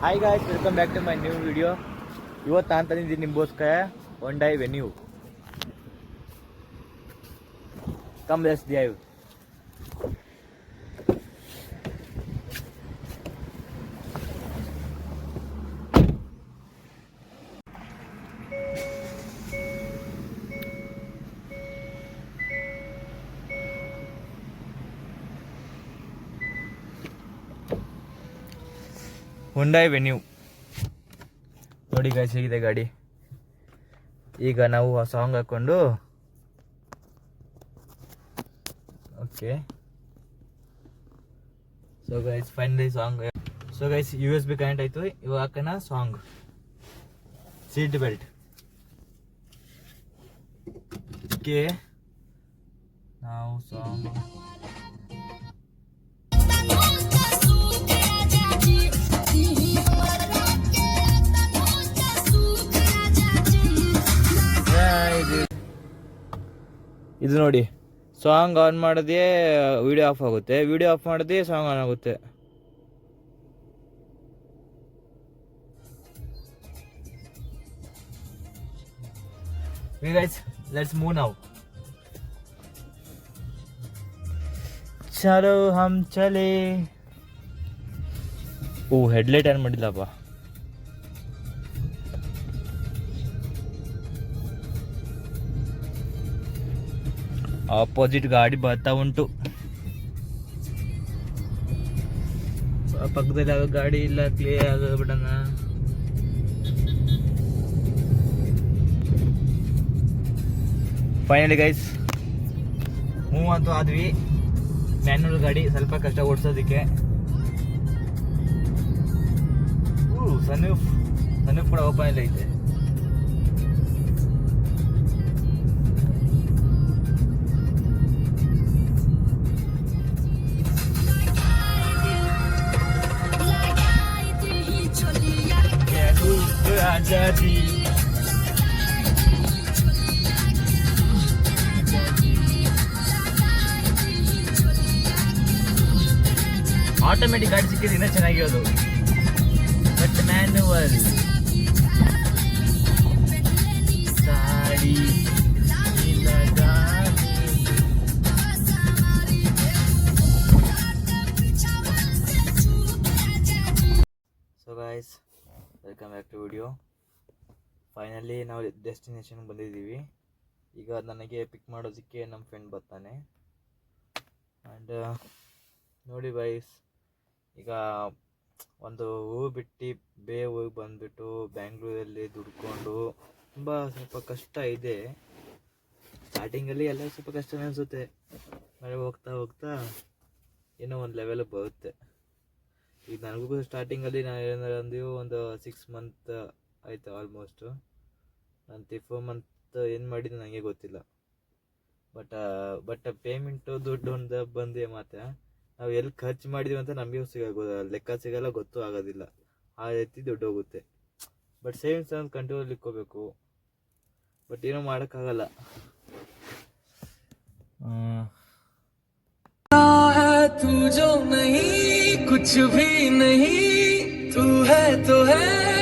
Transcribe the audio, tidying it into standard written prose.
Hi guys, welcome back to my new video. ಇವತ್ತು ನಾನು ತಂದಿದ್ದೀನಿ ನಿಮಗೋಸ್ಕರ Hyundai Venue. Come let's drive. Hyundai Venue ನೋಡಿ ಗಾಯ್ಸ್, ಹೇಗಿದೆ ಗಾಡಿ. ಈಗ ನಾವು ಆ ಸಾಂಗ್ ಹಾಕ್ಕೊಂಡು okay. So guys finally song. So guys USB connect ಆಯಿತು. ಇವಾಗ ಹಾಕೋಣ ಸಾಂಗ್. Seat belt. ಓಕೆ, ನಾವು ಸಾಂಗ್ ಇದು ನೋಡಿ, ಸಾಂಗ್ ಆನ್ ಮಾಡಿದ್ರೆ ವಿಡಿಯೋ ಆಫ್ ಆಗುತ್ತೆ, ವಿಡಿಯೋ ಆಫ್ ಮಾಡಿದ್ರೆ ಸಾಂಗ್ ಆನ್ ಆಗುತ್ತೆ. Guys let's move now. ಚಲೋ ಹಮ್ ಚಲೇ. Headlight on ಮಾಡಿಲ್ಲಪ್ಪ. ಆಪೋಸಿಟ್ ಗಾಡಿ ಬರ್ತಾ ಉಂಟು. ಪಕ್ಕದಲ್ಲಿ ಯಾವ ಗಾಡಿ ಇಲ್ಲ, ಕ್ಲಿಯರ್ ಆಗಬಿಡೋಣ. ಫೈನಲಿ ಗೈಸ್ ಮೂವ್ ಅಂತೂ ಆದ್ವಿ. ಮ್ಯಾನ್ಯುವಲ್ ಗಾಡಿ ಸ್ವಲ್ಪ ಕಷ್ಟ ಓಡಿಸೋದಕ್ಕೆ. ಸನ್ರೂಫ್ ಕೂಡ ಓಪನ್ ಇಲ್ಲ ಐತೆ. ಆಟೋಮೆಟಿಕ್ ಗಾಡಿ ಸಿಕ್ಕಿದ್ರೆ ಇನ್ನೂ ಚೆನ್ನಾಗಿರೋದು, ಬಟ್ ಮ್ಯಾನ್ಯುವಲ್ ಗಾಡಿ so guys welcome back to video. Finally ನಾವು ಡೆಸ್ಟಿನೇಷನ್ಗೆ ಬಂದಿದ್ದೀವಿ. ಈಗ ನನಗೆ ಪಿಕ್ ಮಾಡೋದಕ್ಕೆ ನಮ್ಮ ಫ್ರೆಂಡ್ ಬರ್ತಾನೆ. ಆ್ಯಂಡ್ ನೋಡಿ ಗೈಸ್, ಈಗ ಒಂದು ಊರು ಬಿಟ್ಟು ಬೇರೆ ಊರಿಗೆ ಬಂದುಬಿಟ್ಟು ಬ್ಯಾಂಗ್ಳೂರಲ್ಲಿ ದುಡ್ಕೊಂಡು ಸ್ವಲ್ಪ ಕಷ್ಟ ಇದೆ. ಸ್ಟಾರ್ಟಿಂಗಲ್ಲಿ ಎಲ್ಲ ಸ್ವಲ್ಪ ಕಷ್ಟನೇ ಅನಿಸುತ್ತೆ. ಮಳೆ ಹೋಗ್ತಾ ಏನೋ ಒಂದು ಲೆವೆಲ್ ಬರುತ್ತೆ. ಈಗ ನನಗೂ ಸ್ಟಾರ್ಟಿಂಗಲ್ಲಿ ನಾನು ಏನಾದ್ರು ಒಂದು 6 ಮಂತ್ ಆಯಿತು ಆಲ್ಮೋಸ್ಟು. ನಾನು 4 ಮಂತ್ ಏನು ಮಾಡಿದ್ದು ನನಗೆ ಗೊತ್ತಿಲ್ಲ. ಬಟ್ ಪೇಮೆಂಟು ದುಡ್ಡು ಒಂದು ಬಂದೇ ಮಾತ್ರ ನಾವು ಎಲ್ಲಿ ಖರ್ಚು ಮಾಡಿದ್ವಿ ಅಂತ ನಮಗೂ ಲೆಕ್ಕ ಸಿಗಲ್ಲ, ಗೊತ್ತೂ ಆಗೋದಿಲ್ಲ. ಆ ರೀತಿ ದುಡ್ಡು ಹೋಗುತ್ತೆ. ಬಟ್ ಸೇವಿಂಗ್ಸ್ ಒಂದು ಕಂಟ್ರೋಲ್ ಇಟ್ಕೋಬೇಕು. ಬಟ್ ಏನೂ ಮಾಡೋಕ್ಕಾಗಲ್ಲ. तू जो नहीं कुछ भी नहीं, तू है तो है